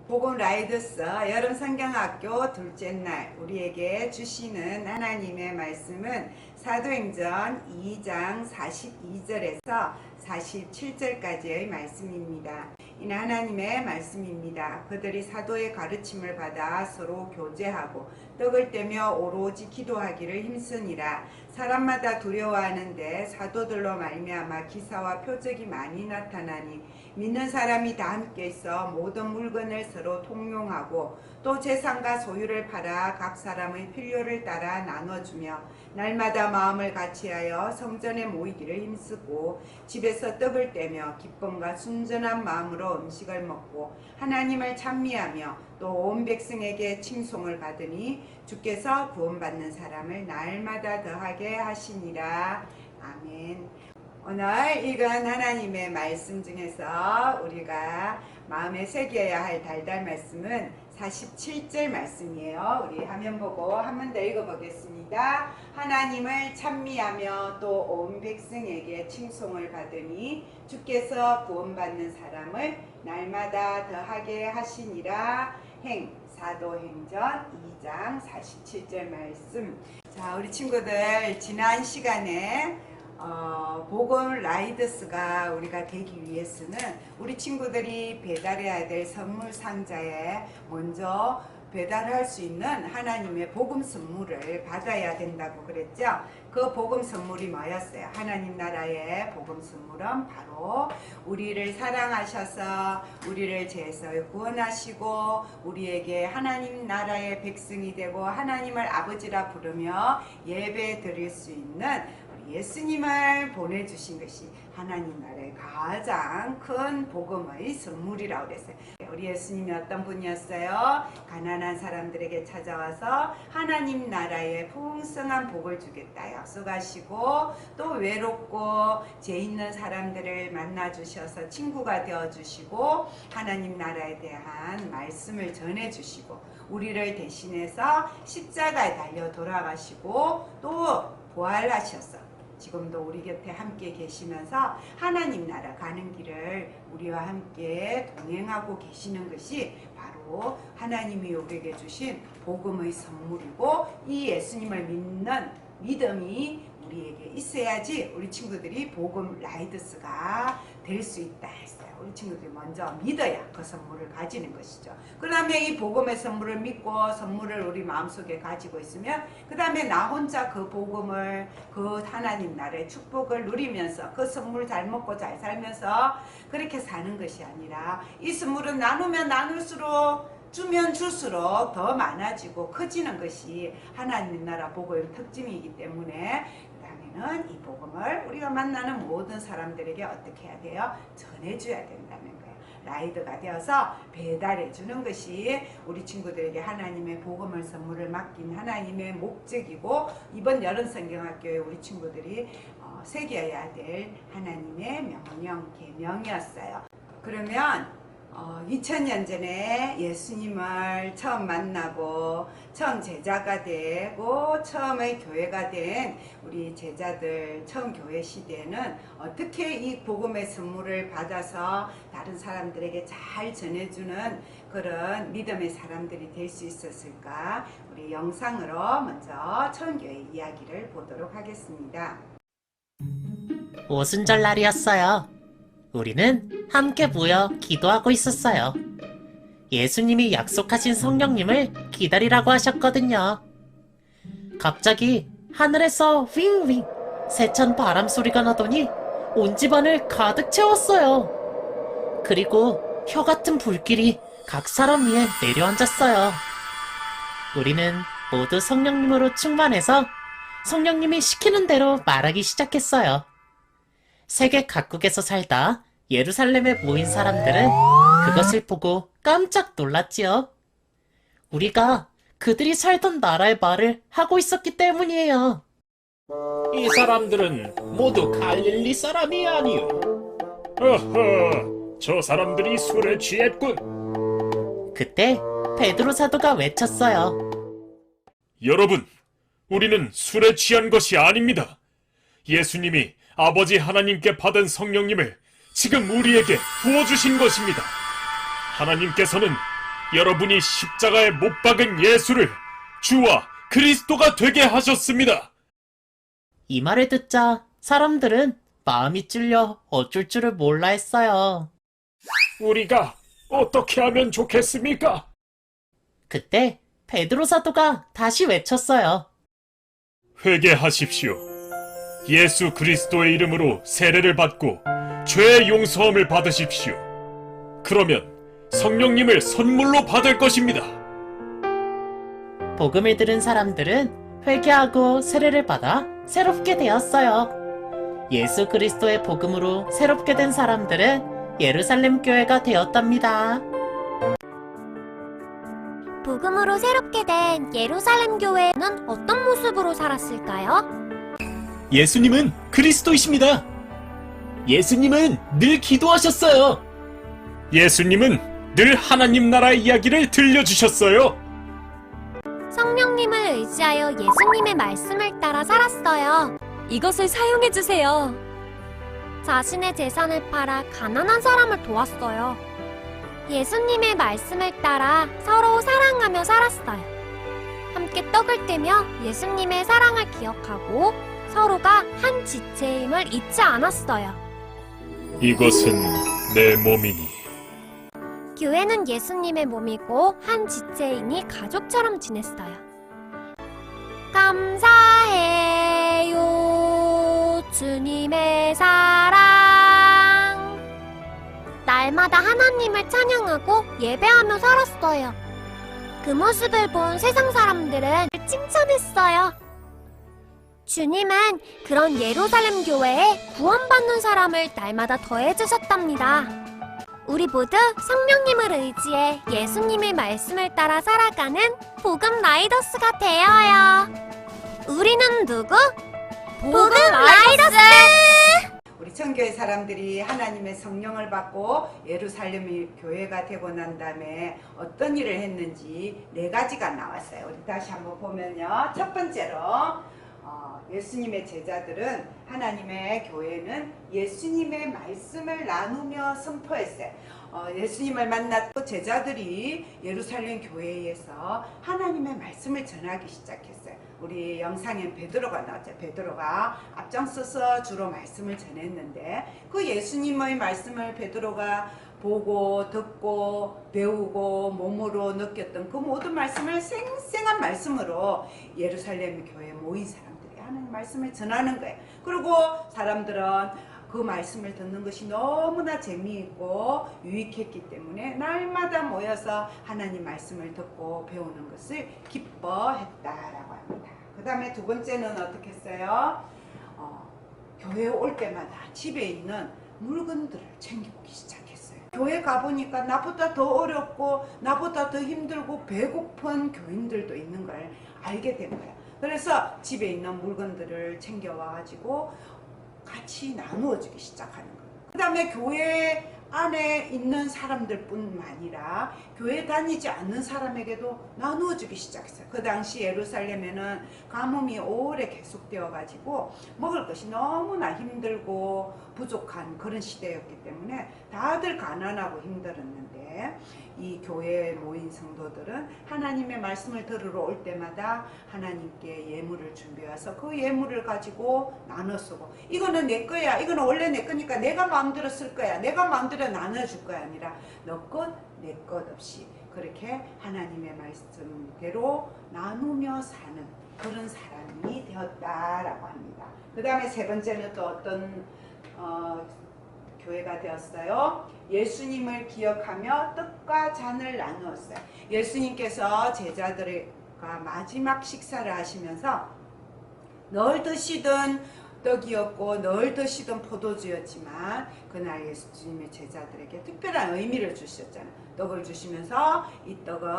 복음 라이더스 여름 성경학교 둘째 날 우리에게 주시는 하나님의 말씀은 사도행전 2장 42절에서 47절까지의 말씀입니다. 이는 하나님의 말씀입니다. 그들이 사도의 가르침을 받아 서로 교제하고 떡을 떼며 오로지 기도하기를 힘쓰니라. 사람마다 두려워하는데 사도들로 말미암아 기사와 표적이 많이 나타나니 믿는 사람이 다 함께 있어 모든 물건을 서로 통용하고 또 재산과 소유를 팔아 각 사람의 필요를 따라 나눠주며 날마다 마음을 같이하여 성전에 모이기를 힘쓰고 집에서 떡을 떼며 기쁨과 순전한 마음으로 음식을 먹고 하나님을 찬미하며 또 온 백성에게 칭송을 받으니 주께서 구원받는 사람을 날마다 더하게 하시니라. 아멘. 오늘 읽은 하나님의 말씀 중에서 우리가 마음에 새겨야 할 달달 말씀은 47절 말씀이에요. 우리 화면 보고 한 번 더 읽어보겠습니다. 하나님을 찬미하며 또 온 백성에게 칭송을 받으니 주께서 구원받는 사람을 날마다 더하게 하시니라. 사도행전 2장 47절 말씀. 자, 우리 친구들 지난 시간에 복음 라이더스가 우리가 되기 위해서는 우리 친구들이 배달해야 될 선물 상자에 먼저 배달할 수 있는 하나님의 복음 선물을 받아야 된다고 그랬죠. 그 복음 선물이 뭐였어요? 하나님 나라의 복음 선물은 바로 우리를 사랑하셔서 우리를 죄에서 구원하시고 우리에게 하나님 나라의 백성이 되고 하나님을 아버지라 부르며 예배 드릴 수 있는 예수님을 보내주신 것이 하나님 나라의 가장 큰 복음의 선물이라고 그랬어요. 우리 예수님이 어떤 분이었어요? 가난한 사람들에게 찾아와서 하나님 나라의 풍성한 복을 주겠다 약속하시고 또 외롭고 죄 있는 사람들을 만나주셔서 친구가 되어주시고 하나님 나라에 대한 말씀을 전해주시고 우리를 대신해서 십자가에 달려 돌아가시고 또 부활하셔서 지금도 우리 곁에 함께 계시면서 하나님 나라 가는 길을 우리와 함께 동행하고 계시는 것이 바로 하나님이 우리에게 주신 복음의 선물이고 이 예수님을 믿는 믿음이 우리에게 있어야지 우리 친구들이 복음 라이더스가 될 수 있다 했어요. 우리 친구들이 먼저 믿어야 그 선물을 가지는 것이죠. 그 다음에 이 복음의 선물을 믿고 선물을 우리 마음속에 가지고 있으면 그 다음에 나 혼자 그 복음을 그 하나님 나라의 축복을 누리면서 그 선물 잘 먹고 잘 살면서 그렇게 사는 것이 아니라 이 선물은 나누면 나눌수록 주면 줄수록 더 많아지고 커지는 것이 하나님 나라 복음의 특징이기 때문에 이 복음을 우리가 만나는 모든 사람들에게 어떻게 해야 돼요? 전해줘야 된다는 거예요. 라이더가 되어서 배달해 주는 것이 우리 친구들에게 하나님의 복음을 선물을 맡긴 하나님의 목적이고 이번 여름 성경학교에 우리 친구들이 새겨야 될 하나님의 명령, 계명이었어요. 그러면 2000년 전에 예수님을 처음 만나고 처음 제자가 되고 처음의 교회가 된 우리 제자들 처음 교회 시대에는 어떻게 이 복음의 선물을 받아서 다른 사람들에게 잘 전해주는 그런 믿음의 사람들이 될 수 있었을까? 우리 영상으로 먼저 처음 교회 이야기를 보도록 하겠습니다. 오순절날이었어요. 우리는 함께 모여 기도하고 있었어요. 예수님이 약속하신 성령님을 기다리라고 하셨거든요. 갑자기 하늘에서 윙윙 세찬 바람 소리가 나더니 온 집안을 가득 채웠어요. 그리고 혀 같은 불길이 각 사람 위에 내려앉았어요. 우리는 모두 성령님으로 충만해서 성령님이 시키는 대로 말하기 시작했어요. 세계 각국에서 살다 예루살렘에 모인 사람들은 그것을 보고 깜짝 놀랐지요. 우리가 그들이 살던 나라의 말을 하고 있었기 때문이에요. 이 사람들은 모두 갈릴리 사람이 아니요. 어허, 저 사람들이 술에 취했군. 그때 베드로 사도가 외쳤어요. 여러분, 우리는 술에 취한 것이 아닙니다. 예수님이 아버지 하나님께 받은 성령님을 지금 우리에게 부어주신 것입니다. 하나님께서는 여러분이 십자가에 못 박은 예수를 주와 그리스도가 되게 하셨습니다. 이 말을 듣자 사람들은 마음이 찔려 어쩔 줄을 몰라 했어요. 우리가 어떻게 하면 좋겠습니까? 그때 베드로 사도가 다시 외쳤어요. 회개하십시오. 예수 그리스도의 이름으로 세례를 받고 죄의 용서함을 받으십시오. 그러면 성령님을 선물로 받을 것입니다. 복음을 들은 사람들은 회개하고 세례를 받아 새롭게 되었어요. 예수 그리스도의 복음으로 새롭게 된 사람들은 예루살렘 교회가 되었답니다. 복음으로 새롭게 된 예루살렘 교회는 어떤 모습으로 살았을까요? 예수님은 그리스도이십니다. 예수님은 늘 기도하셨어요. 예수님은 늘 하나님 나라 이야기를 들려주셨어요. 성령님을 의지하여 예수님의 말씀을 따라 살았어요. 이것을 사용해주세요. 자신의 재산을 팔아 가난한 사람을 도왔어요. 예수님의 말씀을 따라 서로 사랑하며 살았어요. 함께 떡을 떼며 예수님의 사랑을 기억하고 서로가 한 지체임을 잊지 않았어요. 이것은 내 몸이니. 교회는 예수님의 몸이고 한 지체이니 가족처럼 지냈어요. 감사해요, 주님의 사랑. 날마다 하나님을 찬양하고 예배하며 살았어요. 그 모습을 본 세상 사람들은 칭찬했어요. 주님은 그런 예루살렘 교회에 구원받는 사람을 날마다 더해주셨답니다. 우리 모두 성령님을 의지해 예수님의 말씀을 따라 살아가는 복음 라이더스가 되어요. 우리는 누구? 복음 라이더스! 우리 청교회 사람들이 하나님의 성령을 받고 예루살렘 교회가 되고 난 다음에 어떤 일을 했는지 4가지가 나왔어요. 우리 다시 한번 보면요. 첫 번째로 예수님의 제자들은 하나님의 교회는 예수님의 말씀을 나누며 선포했어요. 예수님을 만났고 제자들이 예루살렘 교회에서 하나님의 말씀을 전하기 시작했어요. 우리 영상엔 베드로가 나왔죠. 베드로가 앞장서서 주로 말씀을 전했는데 그 예수님의 말씀을 베드로가 보고 듣고 배우고 몸으로 느꼈던 그 모든 말씀을 생생한 말씀으로 예루살렘 교회에 모인 사람들이 하나님 말씀을 전하는 거예요. 그리고 사람들은 그 말씀을 듣는 것이 너무나 재미있고 유익했기 때문에 날마다 모여서 하나님 말씀을 듣고 배우는 것을 기뻐했다라고 합니다. 그 다음에 두 번째는 어떻게 했어요? 교회에 올 때마다 집에 있는 물건들을 챙겨오기 시작했어요. 교회 가보니까 나보다 더 어렵고 나보다 더 힘들고 배고픈 교인들도 있는 걸 알게 된 거예요. 그래서 집에 있는 물건들을 챙겨와가지고 같이 나누어주기 시작하는 거예요. 그 다음에 교회 안에 있는 사람들 뿐만 아니라 교회 다니지 않는 사람에게도 나누어주기 시작했어요. 그 당시 예루살렘에는 가뭄이 오래 계속되어 가지고 먹을 것이 너무나 힘들고 부족한 그런 시대였기 때문에 다들 가난하고 힘들었는데 이 교회에 모인 성도들은 하나님의 말씀을 들으러 올 때마다 하나님께 예물을 준비해서 그 예물을 가지고 나눠 쓰고, 이거는 내 거야, 이거는 원래 내 거니까 내가 마음대로 쓸 거야, 내가 마음대로 나눠줄 거야 아니라 너 것 내 것 없이 그렇게 하나님의 말씀대로 나누며 사는 그런 사람이 되었다라고 합니다. 그 다음에 세 번째는 또 어떤 교회가 되었어요. 예수님을 기억하며 떡과 잔을 나누었어요. 예수님께서 제자들과 마지막 식사를 하시면서 늘 드시던 떡이었고 늘 드시던 포도주였지만 그날 예수님의 제자들에게 특별한 의미를 주셨잖아요. 떡을 주시면서 이 떡은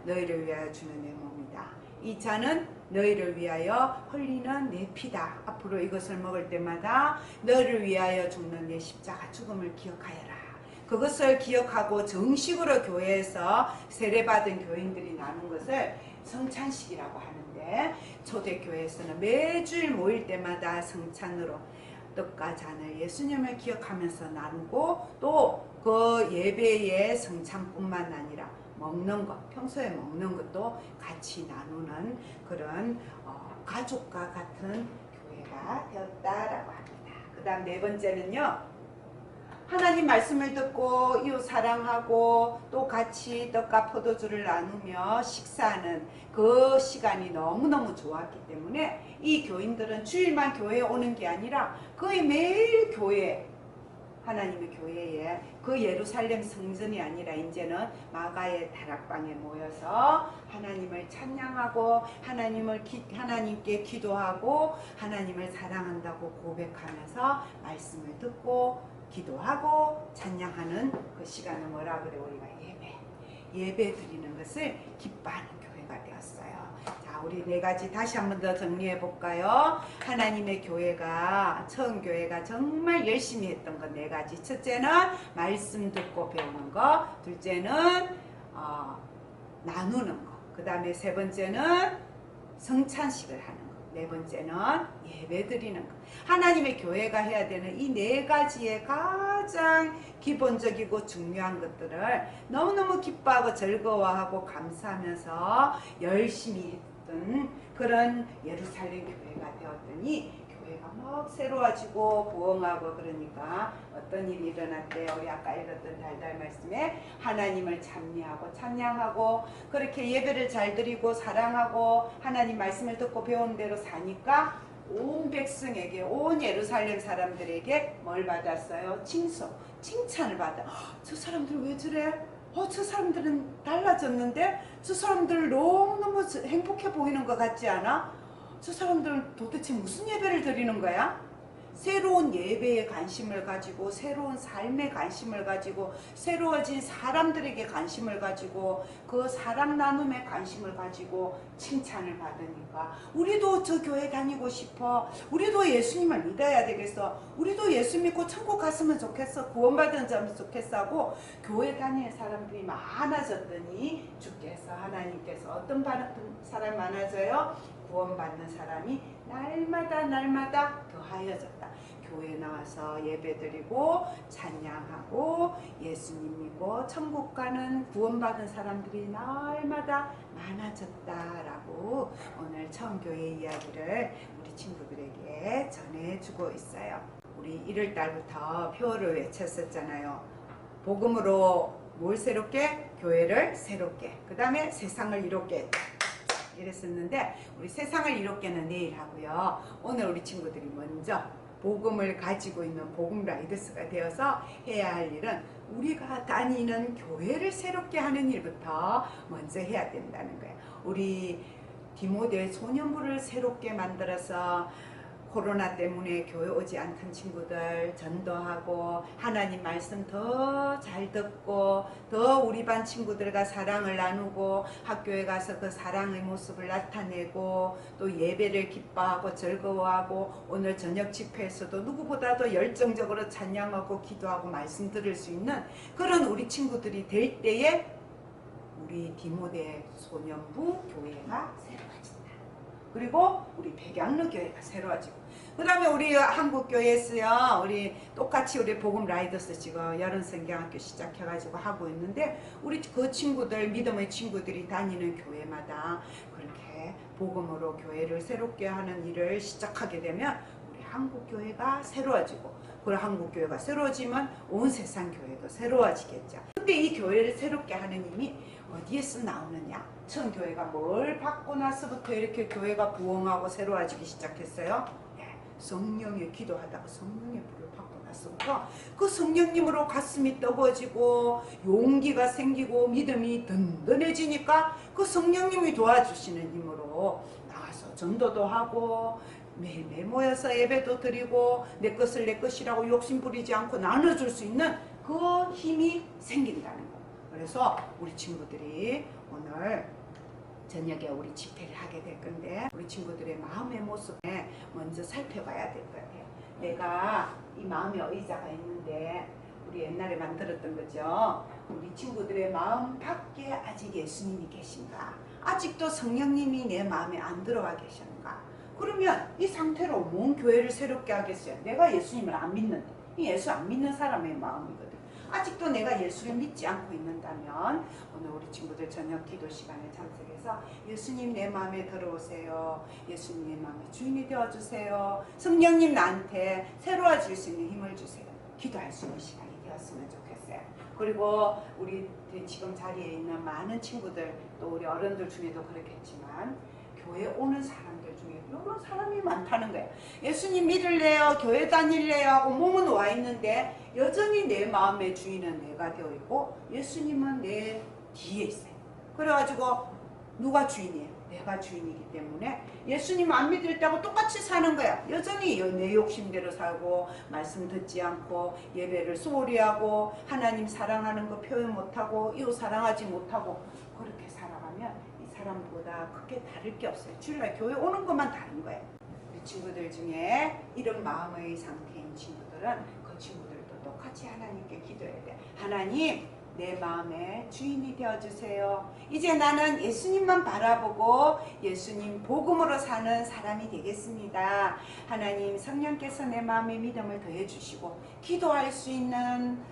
너희를 위하여 주는 내 몸이다. 이 잔은 너희를 위하여 흘리는 내 피다. 앞으로 이것을 먹을 때마다 너희를 위하여 죽는 내 십자가 죽음을 기억하여라. 그것을 기억하고 정식으로 교회에서 세례받은 교인들이 나눈 것을 성찬식이라고 하는데, 초대교회에서는 매주일 모일 때마다 성찬으로 떡과 잔을 예수님을 기억하면서 나누고 또 그 예배의 성찬뿐만 아니라 먹는 것, 평소에 먹는 것도 같이 나누는 그런 가족과 같은 교회가 되었다라고 합니다. 그 다음 네 번째는요. 하나님 말씀을 듣고 이웃 사랑하고 또 같이 떡과 포도주를 나누며 식사하는 그 시간이 너무너무 좋았기 때문에 이 교인들은 주일만 교회에 오는 게 아니라 거의 매일 교회, 하나님의 교회에 그 예루살렘 성전이 아니라 이제는 마가의 다락방에 모여서 하나님을 찬양하고 하나님께 기도하고 하나님을 사랑한다고 고백하면서 말씀을 듣고 기도하고 찬양하는 그 시간을 뭐라 그래? 우리가 예배 드리는 것을 기뻐하는 교회가 되었어요. 자, 우리 네 가지 다시 한 번 더 정리해 볼까요? 하나님의 교회가, 처음 교회가 정말 열심히 했던 것 네 가지. 첫째는 말씀 듣고 배우는 것, 둘째는 나누는 것, 그 다음에 세 번째는 성찬식을 하는 것, 네 번째는 예배 드리는 것. 하나님의 교회가 해야 되는 이 네 가지의 가장 기본적이고 중요한 것들을 너무너무 기뻐하고 즐거워하고 감사하면서 열심히 했던 그런 예루살렘 교회가 되었더니 교회가 막 새로워지고 부흥하고 그러니까 어떤 일이 일어났대요. 우리 아까 읽었던 달달 말씀에 하나님을 찬미하고 찬양하고 그렇게 예배를 잘 드리고 사랑하고 하나님 말씀을 듣고 배운 대로 사니까 온 백성에게, 온 예루살렘 사람들에게 뭘 받았어요? 칭찬을 받아. 저 사람들 왜 저래? 저 사람들은 달라졌는데? 저 사람들 너무너무 행복해 보이는 것 같지 않아? 저 사람들은 도대체 무슨 예배를 드리는 거야? 새로운 예배에 관심을 가지고 새로운 삶에 관심을 가지고 새로워진 사람들에게 관심을 가지고 그 사랑 나눔에 관심을 가지고 칭찬을 받으니까 우리도 저 교회 다니고 싶어. 우리도 예수님을 믿어야 되겠어. 우리도 예수 믿고 천국 갔으면 좋겠어. 구원받은 자면 좋겠어 하고 교회 다니는 사람들이 많아졌더니 주께서 하나님께서 어떤 사람 많아져요? 구원받는 사람이 날마다 더하여졌다. 교회 나와서 예배드리고 찬양하고 예수님 믿고 천국 가는 구원받은 사람들이 날마다 많아졌다라고 오늘 처음 교회 이야기를 우리 친구들에게 전해주고 있어요. 우리 1월달부터 표어를 외쳤었잖아요. 복음으로 뭘 새롭게? 교회를 새롭게. 그 다음에 세상을 이롭게. 이랬었는데 우리 세상을 이롭게는 내일 하고요. 오늘 우리 친구들이 먼저 복음을 가지고 있는 복음 라이더스가 되어서 해야 할 일은 우리가 다니는 교회를 새롭게 하는 일부터 먼저 해야 된다는 거예요. 우리 디모데 소년부를 새롭게 만들어서 코로나 때문에 교회 오지 않던 친구들 전도하고 하나님 말씀 더 잘 듣고 더 우리 반 친구들과 사랑을 나누고 학교에 가서 그 사랑의 모습을 나타내고 또 예배를 기뻐하고 즐거워하고 오늘 저녁 집회에서도 누구보다도 열정적으로 찬양하고 기도하고 말씀 들을 수 있는 그런 우리 친구들이 될 때에 우리 디모데 소년부 교회가 새로워진다. 그리고 우리 백양로 교회가 새로워지고 그 다음에 우리 한국교회에서요 우리 똑같이 우리 복음 라이더스 지금 여름 성경학교 시작해가지고 하고 있는데 우리 그 친구들 믿음의 친구들이 다니는 교회마다 그렇게 복음으로 교회를 새롭게 하는 일을 시작하게 되면 우리 한국교회가 새로워지고 그 한국교회가 새로워지면 온 세상 교회도 새로워지겠죠. 근데 이 교회를 새롭게 하는 힘이 어디에서 나오느냐? 처음 교회가 뭘 받고 나서부터 이렇게 교회가 부흥하고 새로워지기 시작했어요? 성령의 기도하다가 성령의 불을 받고 나서부터 그 성령님으로 가슴이 뜨거워지고 용기가 생기고 믿음이 든든해지니까 그 성령님이 도와주시는 힘으로 나와서 전도도 하고 매일매일 모여서 예배도 드리고 내 것을 내 것이라고 욕심 부리지 않고 나눠줄 수 있는 그 힘이 생긴다는 거예요. 그래서 우리 친구들이 오늘 저녁에 우리 집회를 하게 될 건데 우리 친구들의 마음의 모습에 먼저 살펴봐야 될 것 같아요. 내가 이 마음의 의자가 있는데 우리 옛날에 만들었던 거죠. 우리 친구들의 마음 밖에 아직 예수님이 계신가? 아직도 성령님이 내 마음에 안 들어와 계신가? 그러면 이 상태로 뭔 교회를 새롭게 하겠어요? 내가 예수님을 안 믿는데 이 예수 안 믿는 사람의 마음이거든. 아직도 내가 예수를 믿지 않고 있는다면 오늘 우리 친구들 저녁 기도 시간에 참석해서 예수님 내 마음에 들어오세요. 예수님 내 마음의 주인이 되어주세요. 성령님 나한테 새로워질 수 있는 힘을 주세요. 기도할 수 있는 시간이 되었으면 좋겠어요. 그리고 우리 지금 자리에 있는 많은 친구들 또 우리 어른들 중에도 그렇겠지만 교회 오는 사람들 중에 이런 사람이 많다는 거예요. 예수님 믿을래요? 교회 다닐래요? 하고 몸은 와 있는데 여전히 내 마음의 주인은 내가 되어 있고 예수님은 내 뒤에 있어요. 그래가지고 누가 주인이에요? 내가 주인이기 때문에 예수님 안 믿을다고 똑같이 사는 거야. 여전히 내 욕심대로 살고 말씀 듣지 않고 예배를 소홀히 하고 하나님 사랑하는 거 표현 못하고 이웃 사랑하지 못하고 그렇게 살아가면 이 사람보다 크게 다를 게 없어요. 주일날 교회 오는 것만 다른 거예요. 우리 친구들 중에 이런 마음의 상태인 친구들은 그 친구들도 똑같이 하나님께 기도해야 돼. 하나님 내 마음의 주인이 되어주세요. 이제 나는 예수님만 바라보고 예수님 복음으로 사는 사람이 되겠습니다. 하나님 성령께서 내 마음에 믿음을 더해주시고 기도할 수 있는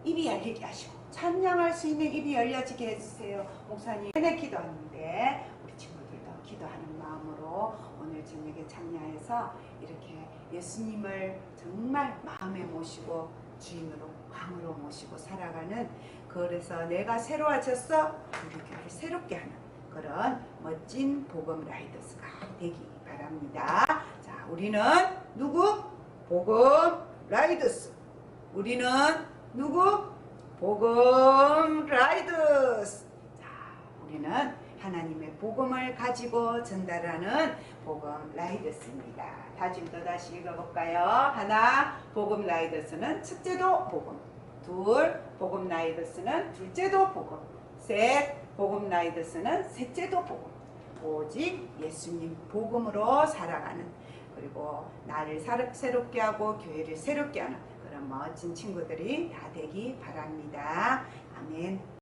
입이 열리게 하시고 찬양할 수 있는 입이 열려지게 해주세요. 목사님 내내 기도하는데 우리 친구들도 기도하는 마음으로 오늘 저녁에 참여해서 이렇게 예수님을 정말 마음에 모시고 주인으로 왕으로 모시고 살아가는, 그래서 내가 새로워졌어 우리 교회를 새롭게 하는 그런 멋진 복음 라이더스가 되기 바랍니다. 자, 우리는 누구? 복음 라이더스. 우리는 누구? 복음 라이더스. 자, 우리는 하나님의 복음을 가지고 전달하는 복음 라이더스입니다. 다짐 또다시 읽어볼까요? 하나, 복음 라이더스는 첫째도 복음. 둘, 복음 라이더스는 둘째도 복음. 셋, 복음 라이더스는 셋째도 복음. 오직 예수님 복음으로 살아가는, 그리고 나를 새롭게 하고 교회를 새롭게 하는 그런 멋진 친구들이 다 되기 바랍니다. 아멘.